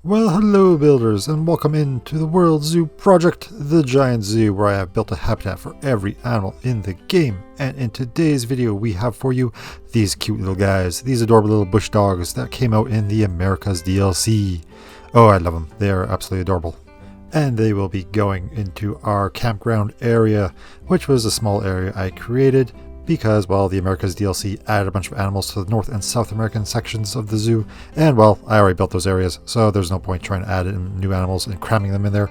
Well, hello builders, and welcome into the World Zoo Project, the giant zoo where I have built a habitat for every animal in the game. And in today's video we have for you these cute little guys, these adorable little bush dogs that came out in the Americas DLC. Oh, I love them. They are absolutely adorable. And they will be going into our campground area, which was a small area I created because, well, the Americas DLC added a bunch of animals to the North and South American sections of the zoo, and, well, I already built those areas, so there's no point trying to add in new animals and cramming them in there.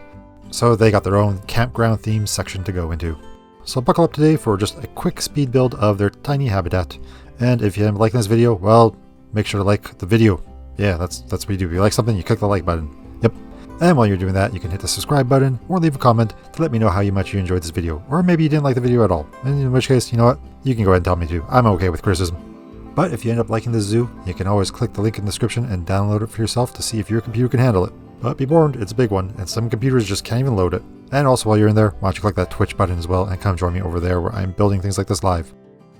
So they got their own campground themed section to go into. So buckle up today for just a quick speed build of their tiny habitat. And if you're liking this video, well, make sure to like the video. Yeah, that's what you do. If you like something, you click the like button. Yep. And while you're doing that, you can hit the subscribe button or leave a comment to let me know how much you enjoyed this video. Or maybe you didn't like the video at all. And in which case, you know what? You can go ahead and tell me too. I'm okay with criticism. But if you end up liking this zoo, you can always click the link in the description and download it for yourself to see if your computer can handle it. But be warned, it's a big one, and some computers just can't even load it. And also while you're in there, why don't you click that Twitch button as well and come join me over there where I'm building things like this live.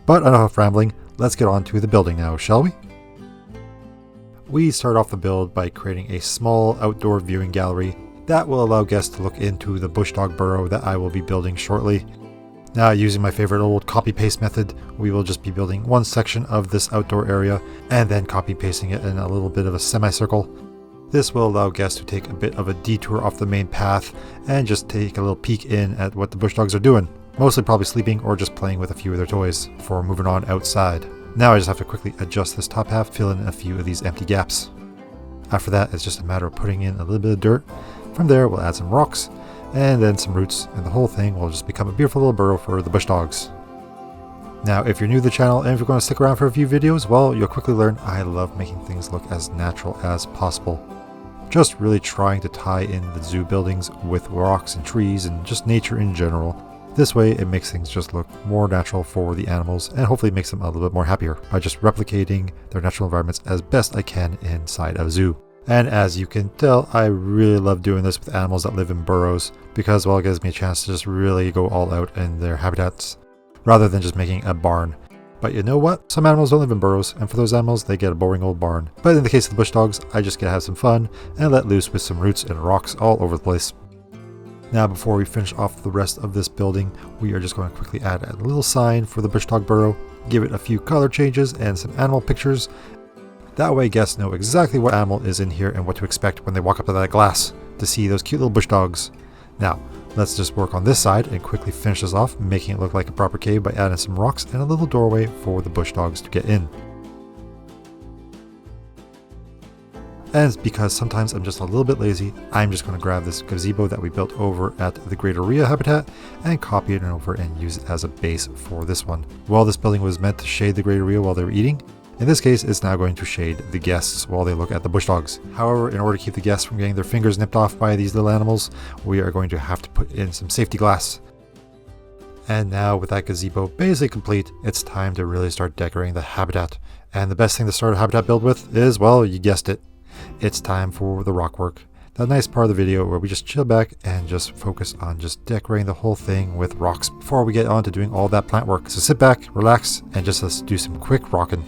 But enough rambling, let's get on to the building now, shall we? We start off the build by creating a small outdoor viewing gallery that will allow guests to look into the bushdog burrow that I will be building shortly. Now, using my favorite old copy-paste method, we will just be building one section of this outdoor area and then copy-pasting it in a little bit of a semicircle. This will allow guests to take a bit of a detour off the main path and just take a little peek in at what the bushdogs are doing. Mostly probably sleeping or just playing with a few of their toys before moving on outside. Now I just have to quickly adjust this top half, fill in a few of these empty gaps. After that, it's just a matter of putting in a little bit of dirt. From there, we'll add some rocks and then some roots, and the whole thing will just become a beautiful little burrow for the bush dogs. Now, if you're new to the channel and if you're going to stick around for a few videos, well, you'll quickly learn I love making things look as natural as possible. Just really trying to tie in the zoo buildings with rocks and trees and just nature in general. This way, it makes things just look more natural for the animals and hopefully makes them a little bit more happier by just replicating their natural environments as best I can inside a zoo. And as you can tell, I really love doing this with animals that live in burrows because, well, it gives me a chance to just really go all out in their habitats rather than just making a barn. But you know what? Some animals don't live in burrows, and for those animals, they get a boring old barn. But in the case of the bush dogs, I just get to have some fun and let loose with some roots and rocks all over the place. Now, before we finish off the rest of this building, we are just going to quickly add a little sign for the bush dog burrow, give it a few color changes and some animal pictures. That way guests know exactly what animal is in here and what to expect when they walk up to that glass to see those cute little bush dogs. Now, let's just work on this side and quickly finish this off, making it look like a proper cave by adding some rocks and a little doorway for the bush dogs to get in. And because sometimes I'm just a little bit lazy, I'm just going to grab this gazebo that we built over at the Greater Ria habitat and copy it over and use it as a base for this one. While this building was meant to shade the Greater Ria while they were eating, in this case, it's now going to shade the guests while they look at the bush dogs. However, in order to keep the guests from getting their fingers nipped off by these little animals, we are going to have to put in some safety glass. And now with that gazebo basically complete, it's time to really start decorating the habitat. And the best thing to start a habitat build with is, well, you guessed it. It's time for the rock work. That nice part of the video where we just chill back and just focus on just decorating the whole thing with rocks before we get on to doing all that plant work. So sit back, relax, and just let's do some quick rocking.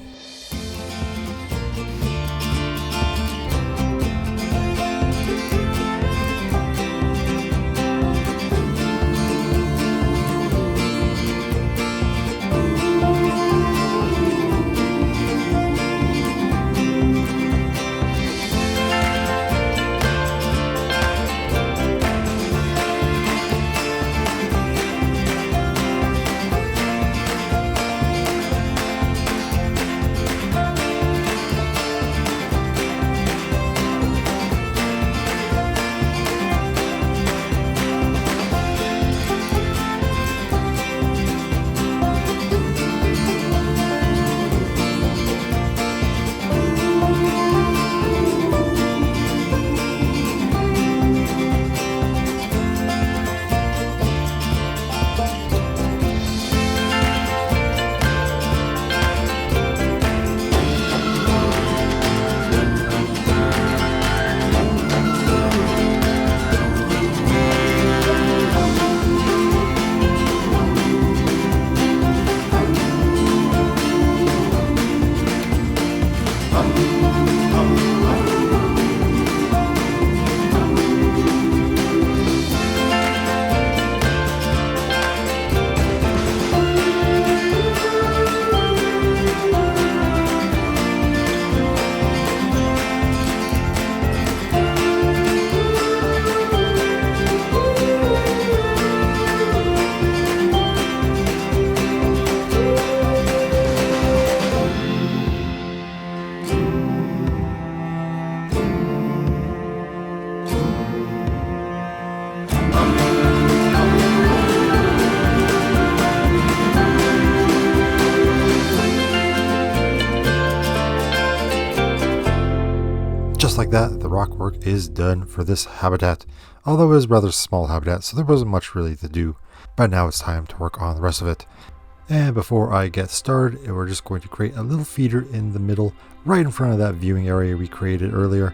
rock work is done for this habitat. Although it was a rather small habitat, so there wasn't much really to do. But now it's time to work on the rest of it. And before I get started, we're just going to create a little feeder in the middle, right in front of that viewing area we created earlier.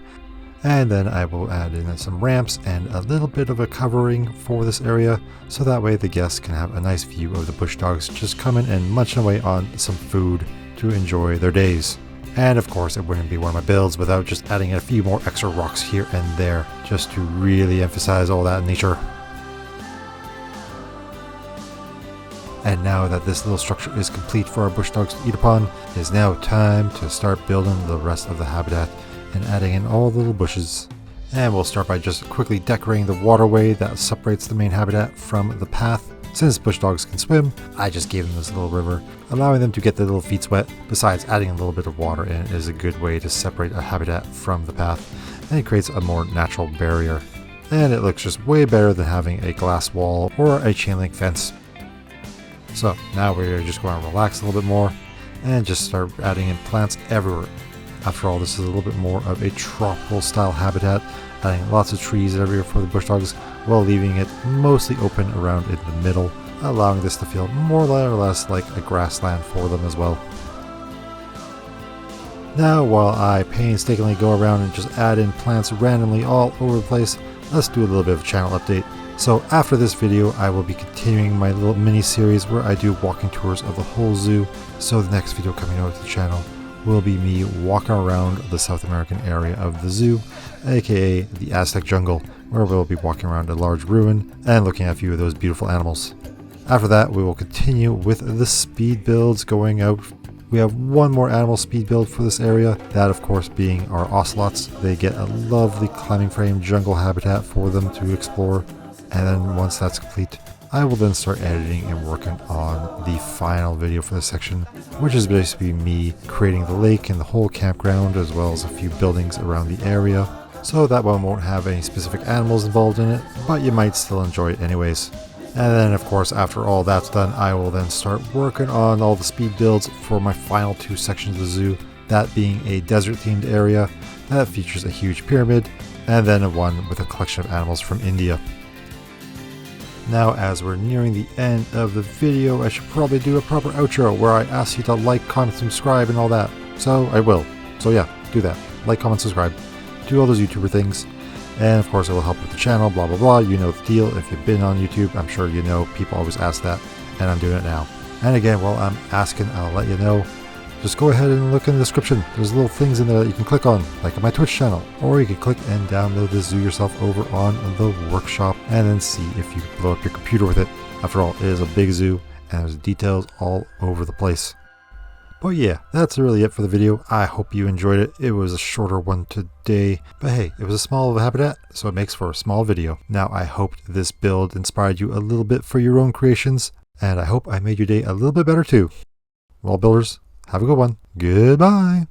And then I will add in some ramps and a little bit of a covering for this area, so that way the guests can have a nice view of the bush dogs just coming and munching away on some food to enjoy their days. And of course, it wouldn't be one of my builds without just adding a few more extra rocks here and there, just to really emphasize all that nature. And now that this little structure is complete for our bush dogs to eat upon, it is now time to start building the rest of the habitat and adding in all the little bushes. And we'll start by just quickly decorating the waterway that separates the main habitat from the path. Since bush dogs can swim, I just gave them this little river, allowing them to get their little feet wet. Besides, adding a little bit of water in is a good way to separate a habitat from the path, and it creates a more natural barrier. And it looks just way better than having a glass wall or a chain link fence. So now we're just going to relax a little bit more and just start adding in plants everywhere. After all, this is a little bit more of a tropical style habitat, adding lots of trees everywhere for the bush dogs while leaving it mostly open around in the middle, allowing this to feel more or less like a grassland for them as well. Now, while I painstakingly go around and just add in plants randomly all over the place, let's do a little bit of a channel update. So after this video, I will be continuing my little mini series where I do walking tours of the whole zoo. So the next video coming out to the channel will be me walking around the South American area of the zoo, aka the Aztec jungle, where we'll be walking around a large ruin and looking at a few of those beautiful animals. After that, we will continue with the speed builds going out. We have one more animal speed build for this area, that of course being our ocelots. They get a lovely climbing frame jungle habitat for them to explore. And then once that's complete, I will then start editing and working on the final video for this section, which is basically me creating the lake and the whole campground, as well as a few buildings around the area. So that one won't have any specific animals involved in it, but you might still enjoy it anyways. And then of course, after all that's done, I will then start working on all the speed builds for my final two sections of the zoo, that being a desert themed area that features a huge pyramid, and then one with a collection of animals from India. Now, as we're nearing the end of the video, I should probably do a proper outro where I ask you to like, comment, subscribe, and all that. So I will. So yeah, do that. Like, comment, subscribe. Do all those YouTuber things. And of course, it will help with the channel, blah, blah, blah. You know the deal. If you've been on YouTube, I'm sure you know. People always ask that, and I'm doing it now. And again, while I'm asking, I'll let you know. Just go ahead and look in the description. There's little things in there that you can click on, like on my Twitch channel. Or you can click and download the zoo yourself over on the workshop and then see if you can blow up your computer with it. After all, it is a big zoo and there's details all over the place. But yeah, that's really it for the video. I hope you enjoyed it. It was a shorter one today, but hey, it was a small habitat, so it makes for a small video. Now, I hoped this build inspired you a little bit for your own creations, and I hope I made your day a little bit better too. Well, builders, have a good one. Goodbye.